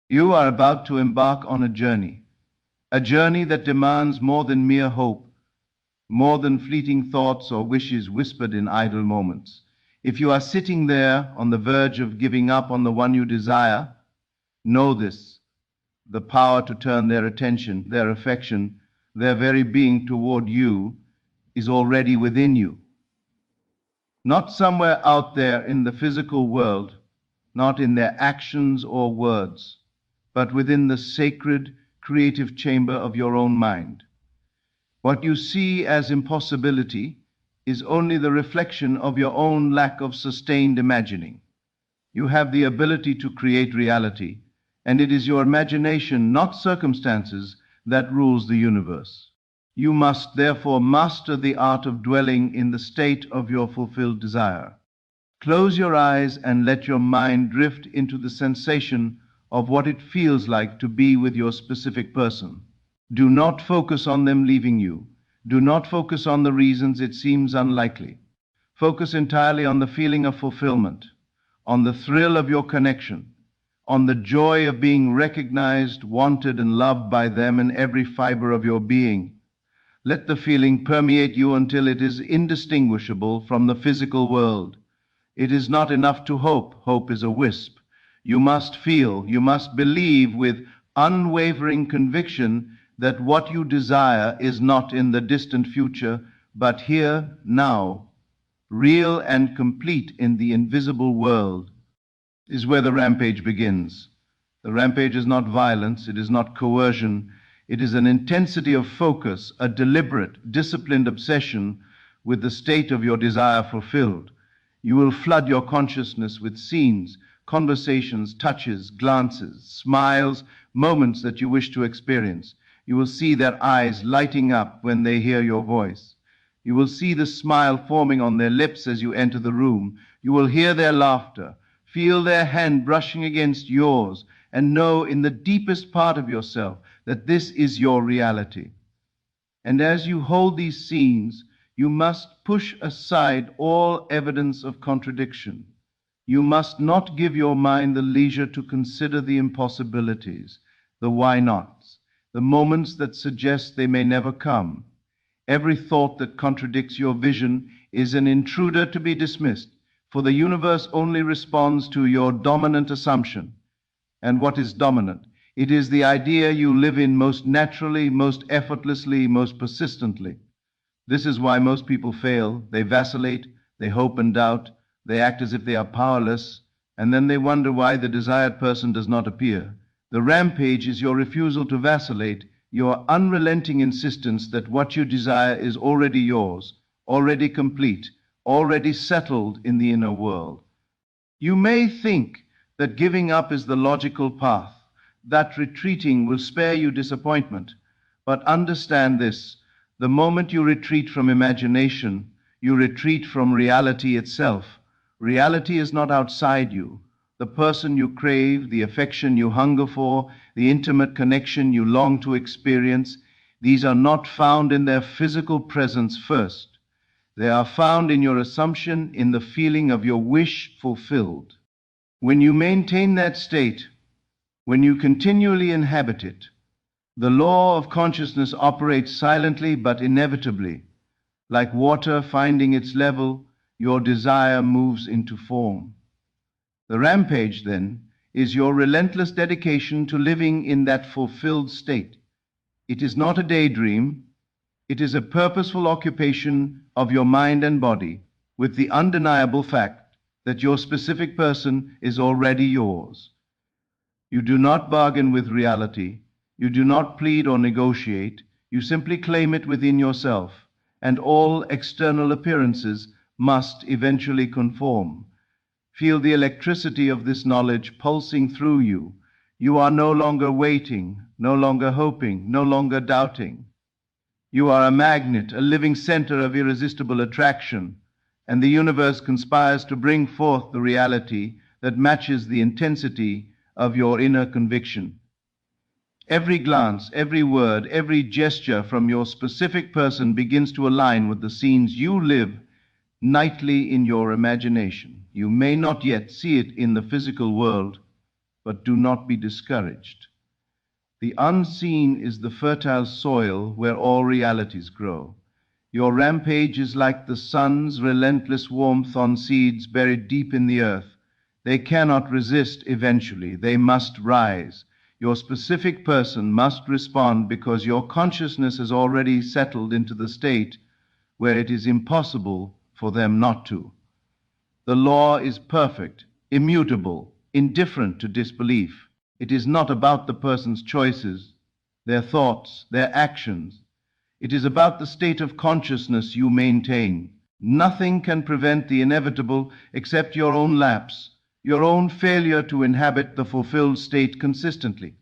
You are about to embark on a journey that demands more than mere hope, more than fleeting thoughts or wishes whispered in idle moments. If you are sitting there on the verge of giving up on the one you desire, know this: the power to turn their attention, their affection, their very being toward you is already within you. Not somewhere out there in the physical world, not in their actions or words, but within the sacred, creative chamber of your own mind. What you see as impossibility is only the reflection of your own lack of sustained imagining. You have the ability to create reality, and it is your imagination, not circumstances, that rules the universe. You must therefore master the art of dwelling in the state of your fulfilled desire. Close your eyes and let your mind drift into the sensation of what it feels like to be with your specific person. Do not focus on them leaving you. Do not focus on the reasons it seems unlikely. Focus entirely on the feeling of fulfillment, on the thrill of your connection, on the joy of being recognized, wanted, and loved by them in every fiber of your being. Let the feeling permeate you until it is indistinguishable from the physical world. It is not enough to hope. Hope is a wisp. You must feel, you must believe with unwavering conviction that what you desire is not in the distant future, but here, now, real and complete in the invisible world, is where the rampage begins. The rampage is not violence, it is not coercion, it is an intensity of focus, a deliberate, disciplined obsession with the state of your desire fulfilled. You will flood your consciousness with scenes, conversations, touches, glances, smiles, moments that you wish to experience. You will see their eyes lighting up when they hear your voice. You will see the smile forming on their lips as you enter the room. You will hear their laughter, feel their hand brushing against yours, and know in the deepest part of yourself that this is your reality. And as you hold these scenes, you must push aside all evidence of contradiction. You must not give your mind the leisure to consider the impossibilities, the why nots, the moments that suggest they may never come. Every thought that contradicts your vision is an intruder to be dismissed, for the universe only responds to your dominant assumption. And what is dominant? It is the idea you live in most naturally, most effortlessly, most persistently. This is why most people fail. They vacillate, they hope and doubt, they act as if they are powerless, and then they wonder why the desired person does not appear. The rampage is your refusal to vacillate, your unrelenting insistence that what you desire is already yours, already complete, already settled in the inner world. You may think that giving up is the logical path, that retreating will spare you disappointment. But understand this: the moment you retreat from imagination, you retreat from reality itself. Reality is not outside you. The person you crave, the affection you hunger for, the intimate connection you long to experience, these are not found in their physical presence first. They are found in your assumption, in the feeling of your wish fulfilled. When you maintain that state, when you continually inhabit it, the law of consciousness operates silently but inevitably. Like water finding its level, your desire moves into form. The rampage, then, is your relentless dedication to living in that fulfilled state. It is not a daydream. It is a purposeful occupation of your mind and body with the undeniable fact that your specific person is already yours. You do not bargain with reality. You do not plead or negotiate. You simply claim it within yourself, and all external appearances must eventually conform. Feel the electricity of this knowledge pulsing through you. You are no longer waiting, no longer hoping, no longer doubting. You are a magnet, a living center of irresistible attraction, and the universe conspires to bring forth the reality that matches the intensity of your inner conviction. Every glance, every word, every gesture from your specific person begins to align with the scenes you live nightly in your imagination. You may not yet see it in the physical world, but do not be discouraged. The unseen is the fertile soil where all realities grow. Your rampage is like the sun's relentless warmth on seeds buried deep in the earth. They cannot resist eventually. They must rise. Your specific person must respond because your consciousness has already settled into the state where it is impossible for them not to. The law is perfect, immutable, indifferent to disbelief. It is not about the person's choices, their thoughts, their actions. It is about the state of consciousness you maintain. Nothing can prevent the inevitable except your own lapse, your own failure to inhabit the fulfilled state consistently.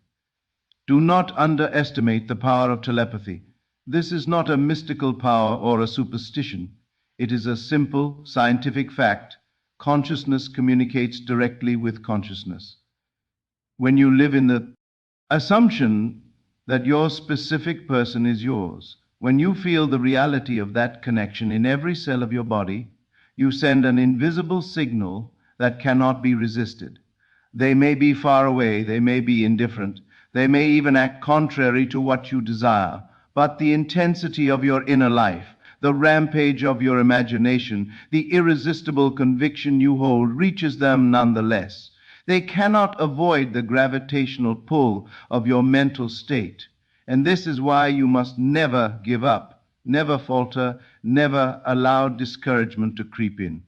Do not underestimate the power of telepathy. This is not a mystical power or a superstition. It is a simple scientific fact. Consciousness communicates directly with consciousness. When you live in the assumption that your specific person is yours, when you feel the reality of that connection in every cell of your body, you send an invisible signal that cannot be resisted. They may be far away, they may be indifferent, they may even act contrary to what you desire, but the intensity of your inner life, the rampage of your imagination, the irresistible conviction you hold reaches them nonetheless. They cannot avoid the gravitational pull of your mental state. And this is why you must never give up, never falter, never allow discouragement to creep in.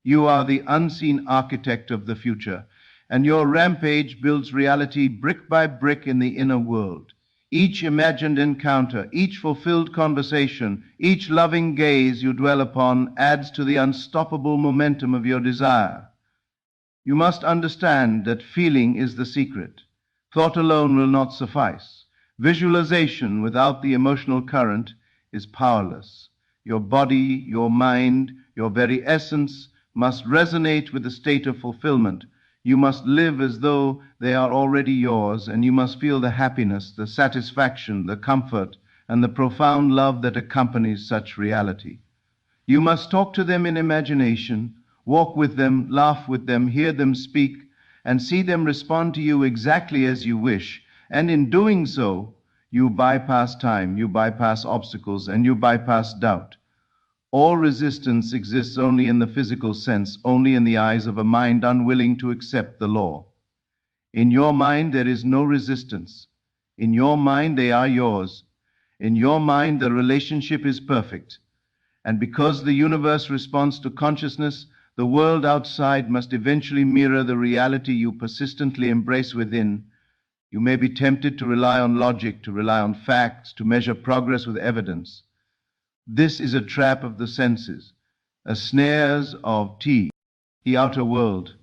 You are the unseen architect of the future, and your rampage builds reality brick by brick in the inner world. Each imagined encounter, each fulfilled conversation, each loving gaze you dwell upon adds to the unstoppable momentum of your desire. You must understand that feeling is the secret. Thought alone will not suffice. Visualization without the emotional current is powerless. Your body, your mind, your very essence must resonate with the state of fulfillment. You must live as though they are already yours, and you must feel the happiness, the satisfaction, the comfort, and the profound love that accompanies such reality. You must talk to them in imagination, walk with them, laugh with them, hear them speak, and see them respond to you exactly as you wish. And in doing so, you bypass time, you bypass obstacles, and you bypass doubt. All resistance exists only in the physical sense, only in the eyes of a mind unwilling to accept the law. In your mind, there is no resistance. In your mind, they are yours. In your mind, the relationship is perfect. And because the universe responds to consciousness, the world outside must eventually mirror the reality you persistently embrace within. You may be tempted to rely on logic, to rely on facts, to measure progress with evidence. This is a trap of the senses, a snares of the outer world.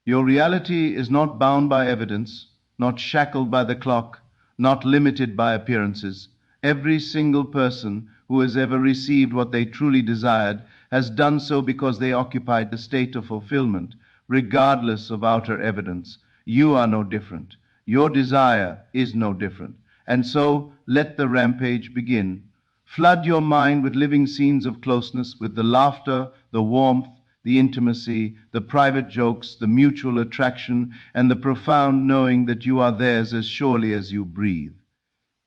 Your reality is not bound by evidence, not shackled by the clock, not limited by appearances. Every single person who has ever received what they truly desired has done so because they occupied the state of fulfillment, regardless of outer evidence. You are no different. Your desire is no different. And so let the rampage begin. Flood your mind with living scenes of closeness, with the laughter, the warmth, the intimacy, the private jokes, the mutual attraction, and the profound knowing that you are theirs as surely as you breathe.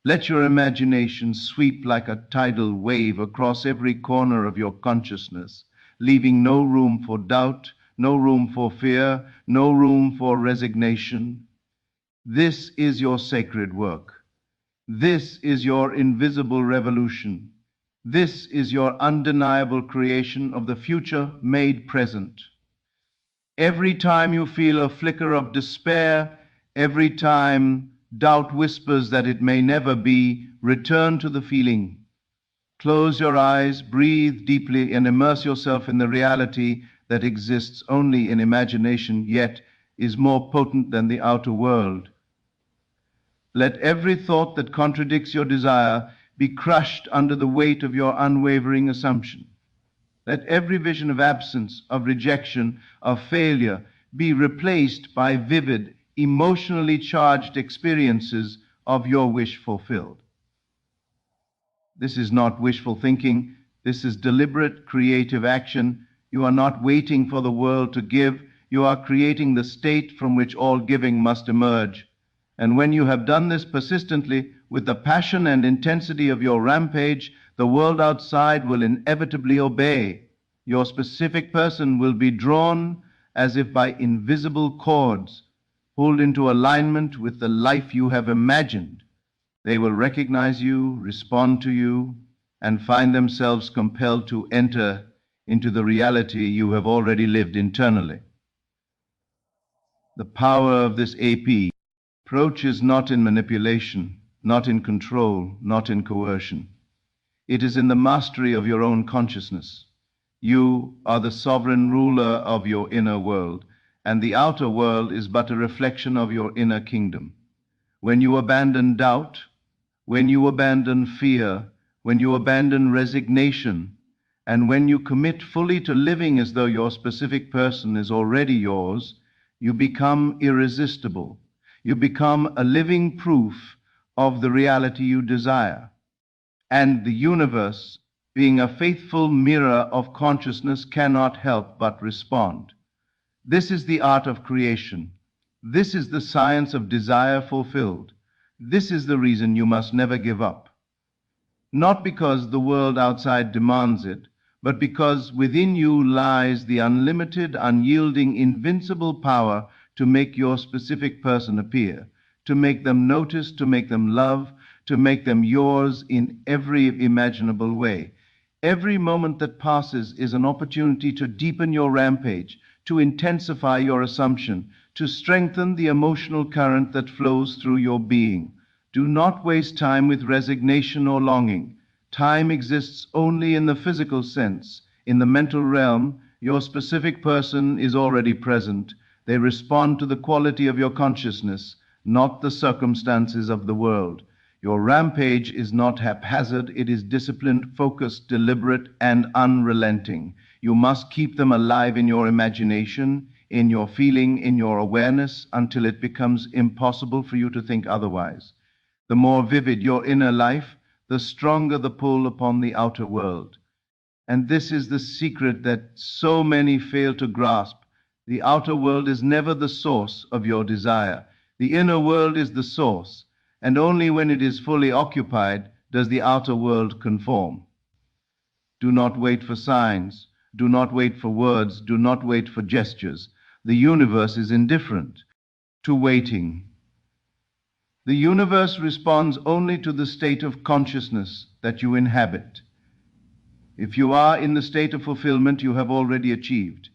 Let your imagination sweep like a tidal wave across every corner of your consciousness, leaving no room for doubt, no room for fear, no room for resignation. This is your sacred work. This is your invisible revolution. This is your undeniable creation of the future made present. Every time you feel a flicker of despair, every time doubt whispers that it may never be, return to the feeling. Close your eyes, breathe deeply, and immerse yourself in the reality that exists only in imagination, yet is more potent than the outer world. Let every thought that contradicts your desire be crushed under the weight of your unwavering assumption. Let every vision of absence, of rejection, of failure be replaced by vivid, emotionally charged experiences of your wish fulfilled. This is not wishful thinking. This is deliberate, creative action. You are not waiting for the world to give. you are creating the state from which all giving must emerge. And when you have done this persistently, with the passion and intensity of your rampage, the world outside will inevitably obey. Your specific person will be drawn as if by invisible cords, pulled into alignment with the life you have imagined. They will recognize you, respond to you, and find themselves compelled to enter into the reality you have already lived internally. The power of this AP approach is not in manipulation, not in control, not in coercion. It is in the mastery of your own consciousness. You are the sovereign ruler of your inner world, and the outer world is but a reflection of your inner kingdom. When you abandon doubt, when you abandon fear, when you abandon resignation, and when you commit fully to living as though your specific person is already yours, you become irresistible. You become a living proof of the reality you desire. And the universe, being a faithful mirror of consciousness, cannot help but respond. This is the art of creation. This is the science of desire fulfilled. This is the reason you must never give up. Not because the world outside demands it, but because within you lies the unlimited, unyielding, invincible power to make your specific person appear, to make them notice, to make them love, to make them yours in every imaginable way. Every moment that passes is an opportunity to deepen your rampage, to intensify your assumption, to strengthen the emotional current that flows through your being. Do not waste time with resignation or longing. Time exists only in the physical sense. In the mental realm, your specific person is already present. They respond to the quality of your consciousness, not the circumstances of the world. Your rampage is not haphazard, it is disciplined, focused, deliberate, and unrelenting. You must keep them alive in your imagination, in your feeling, in your awareness, until it becomes impossible for you to think otherwise. The more vivid your inner life, the stronger the pull upon the outer world. And this is the secret that so many fail to grasp. The outer world is never the source of your desire. The inner world is the source, and only when it is fully occupied does the outer world conform. Do not wait for signs. Do not wait for words. Do not wait for gestures. The universe is indifferent to waiting. The universe responds only to the state of consciousness that you inhabit. If you are in the state of fulfillment, you have already achieved.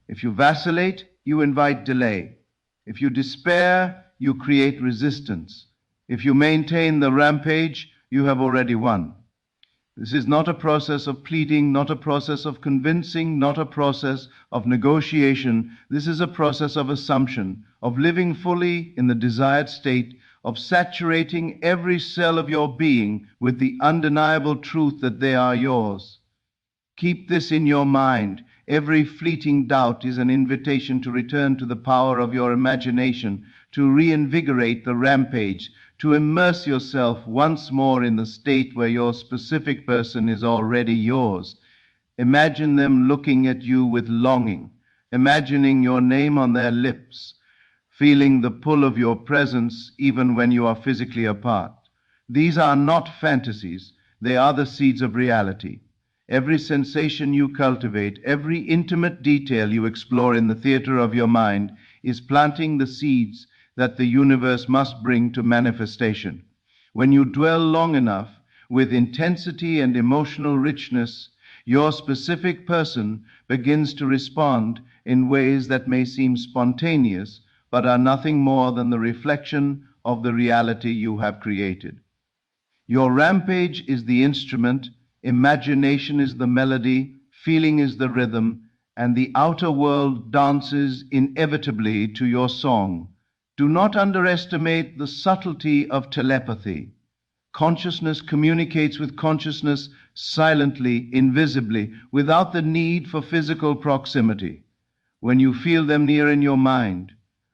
If you vacillate, you invite delay. If you despair, you create resistance. If you maintain the rampage, you have already won. This is not a process of pleading, not a process of convincing, not a process of negotiation. This is a process of assumption, of living fully in the desired state, of saturating every cell of your being with the undeniable truth that they are yours. Keep this in your mind. Every fleeting doubt is an invitation to return to the power of your imagination, to reinvigorate the rampage, to immerse yourself once more in the state where your specific person is already yours. Imagine them looking at you with longing, imagining your name on their lips, feeling the pull of your presence even when you are physically apart. These are not fantasies, they are the seeds of reality. Every sensation you cultivate, every intimate detail you explore in the theater of your mind is planting the seeds that the universe must bring to manifestation. When you dwell long enough with intensity and emotional richness, your specific person begins to respond in ways that may seem spontaneous, but are nothing more than the reflection of the reality you have created. Your rampage is the instrument, imagination is the melody, feeling is the rhythm, and the outer world dances inevitably to your song. Do not underestimate the subtlety of telepathy. Consciousness communicates with consciousness silently, invisibly, without the need for physical proximity. When you feel them near in your mind,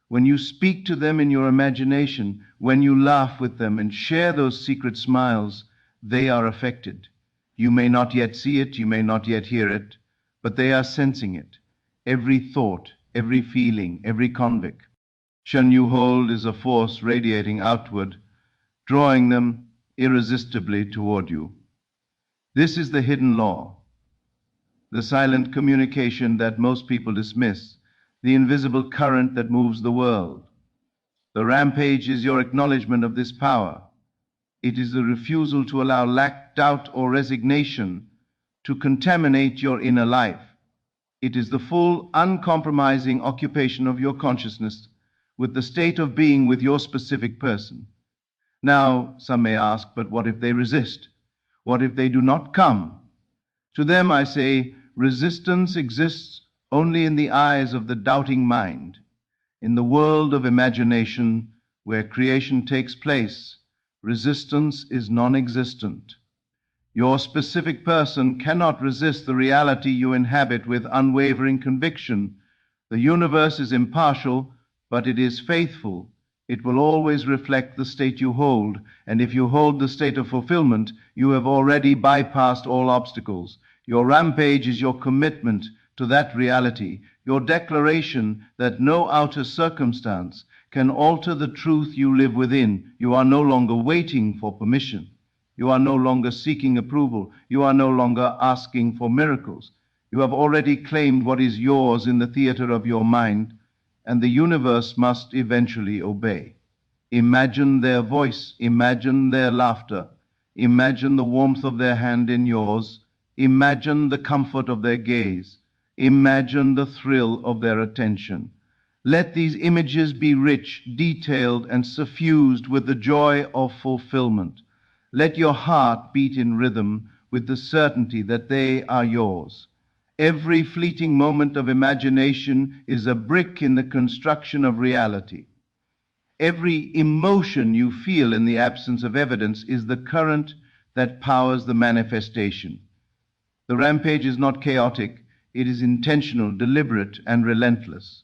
when you speak to them in your imagination, when you laugh with them and share those secret smiles, they are affected. You may not yet see it, you may not yet hear it, but they are sensing it. Every thought, every feeling, every conviction you hold is a force radiating outward, drawing them irresistibly toward you. This is the hidden law, the silent communication that most people dismiss, the invisible current that moves the world. The rampage is your acknowledgement of this power. It is the refusal to allow lack, doubt, or resignation to contaminate your inner life. It is the full, uncompromising occupation of your consciousness with the state of being with your specific person. Now, some may ask, but what if they resist? What if they do not come? To them I say, resistance exists only in the eyes of the doubting mind. In the world of imagination, where creation takes place, resistance is non-existent. Your specific person cannot resist the reality you inhabit with unwavering conviction. The universe is impartial, but it is faithful. It will always reflect the state you hold, and if you hold the state of fulfillment, you have already bypassed all obstacles. Your rampage is your commitment to that reality, your declaration that no outer circumstance can alter the truth you live within. You are no longer waiting for permission. You are no longer seeking approval. You are no longer asking for miracles. You have already claimed what is yours in the theater of your mind, and the universe must eventually obey. Imagine their voice. Imagine their laughter. Imagine the warmth of their hand in yours. Imagine the comfort of their gaze. Imagine the thrill of their attention. Let these images be rich, detailed, and suffused with the joy of fulfillment. Let your heart beat in rhythm with the certainty that they are yours. Every fleeting moment of imagination is a brick in the construction of reality. Every emotion you feel in the absence of evidence is the current that powers the manifestation. The rampage is not chaotic, it is intentional, deliberate, and relentless.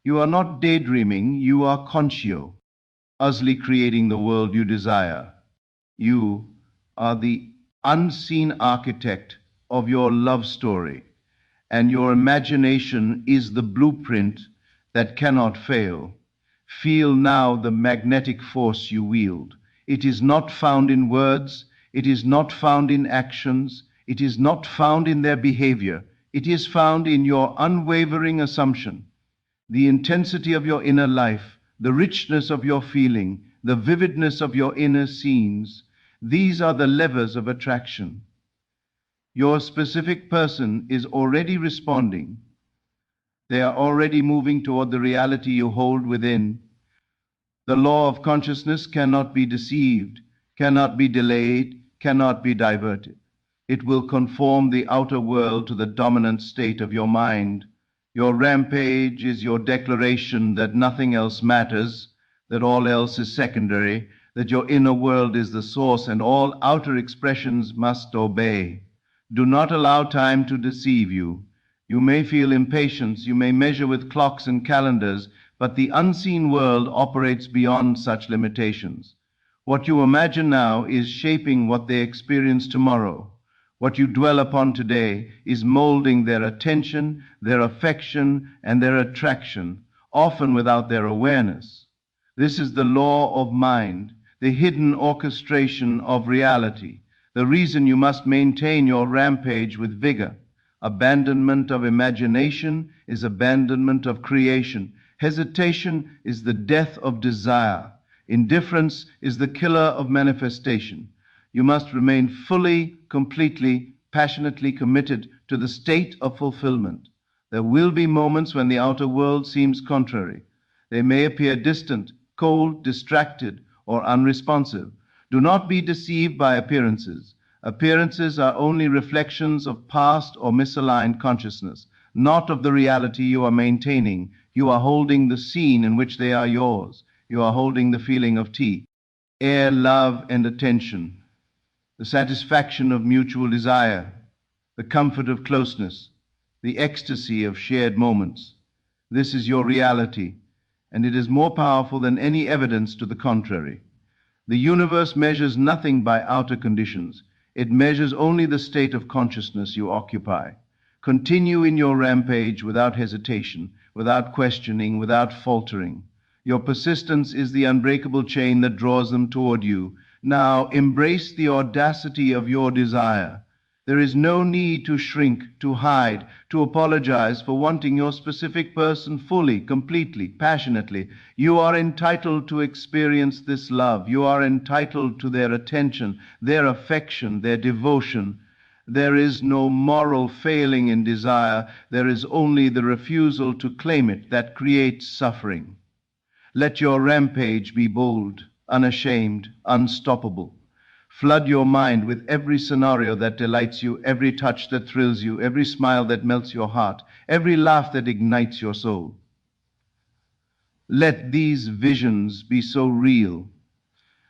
You are not daydreaming, you are consciously creating the world you desire. You are the unseen architect of your love story, and your imagination is the blueprint that cannot fail. Feel now the magnetic force you wield. It is not found in words, it is not found in actions, it is not found in their behavior. It is found in your unwavering assumption. The intensity of your inner life, the richness of your feeling, the vividness of your inner scenes, these are the levers of attraction. Your specific person is already responding. They are already moving toward the reality you hold within. The law of consciousness cannot be deceived, cannot be delayed, cannot be diverted. It will conform the outer world to the dominant state of your mind. Your rampage is your declaration that nothing else matters, that all else is secondary, that your inner world is the source and all outer expressions must obey. Do not allow time to deceive you. You may feel impatience, you may measure with clocks and calendars, but the unseen world operates beyond such limitations. What you imagine now is shaping what they experience tomorrow. What you dwell upon today is molding their attention, their affection, and their attraction, often without their awareness. This is the law of mind, the hidden orchestration of reality, the reason you must maintain your rampage with vigor. Abandonment of imagination is abandonment of creation. Hesitation is the death of desire. Indifference is the killer of manifestation. You must remain fully, completely, passionately committed to the state of fulfillment. There will be moments when the outer world seems contrary. They may appear distant, cold, distracted, or unresponsive. Do not be deceived by appearances. Appearances are only reflections of past or misaligned consciousness, not of the reality you are maintaining. You are holding the scene in which they are yours. You are holding the feeling of tea, air, love, and attention, the satisfaction of mutual desire, the comfort of closeness, the ecstasy of shared moments. This is your reality, and it is more powerful than any evidence to the contrary. The universe measures nothing by outer conditions. It measures only the state of consciousness you occupy. Continue in your rampage without hesitation, without questioning, without faltering. Your persistence is the unbreakable chain that draws them toward you. Now embrace the audacity of your desire. There is no need to shrink, to hide, to apologize for wanting your specific person fully, completely, passionately. You are entitled to experience this love. You are entitled to their attention, their affection, their devotion. There is no moral failing in desire. There is only the refusal to claim it that creates suffering. Let your rampage be bold, unashamed, unstoppable. Flood your mind with every scenario that delights you, every touch that thrills you, every smile that melts your heart, every laugh that ignites your soul. Let these visions be so real,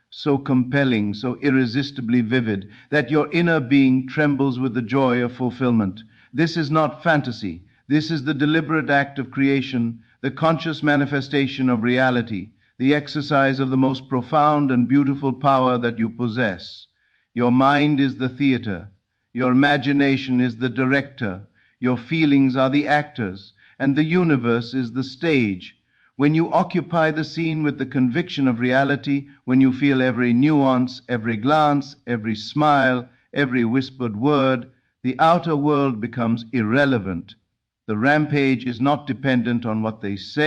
so compelling, so irresistibly vivid, that your inner being trembles with the joy of fulfillment. This is not fantasy. This is the deliberate act of creation, the conscious manifestation of reality, the exercise of the most profound and beautiful power that you possess. Your mind is the theater, your imagination is the director, your feelings are the actors, and the universe is the stage. When you occupy the scene with the conviction of reality, when you feel every nuance, every glance, every smile, every whispered word, the outer world becomes irrelevant. The rampage is not dependent on what they say.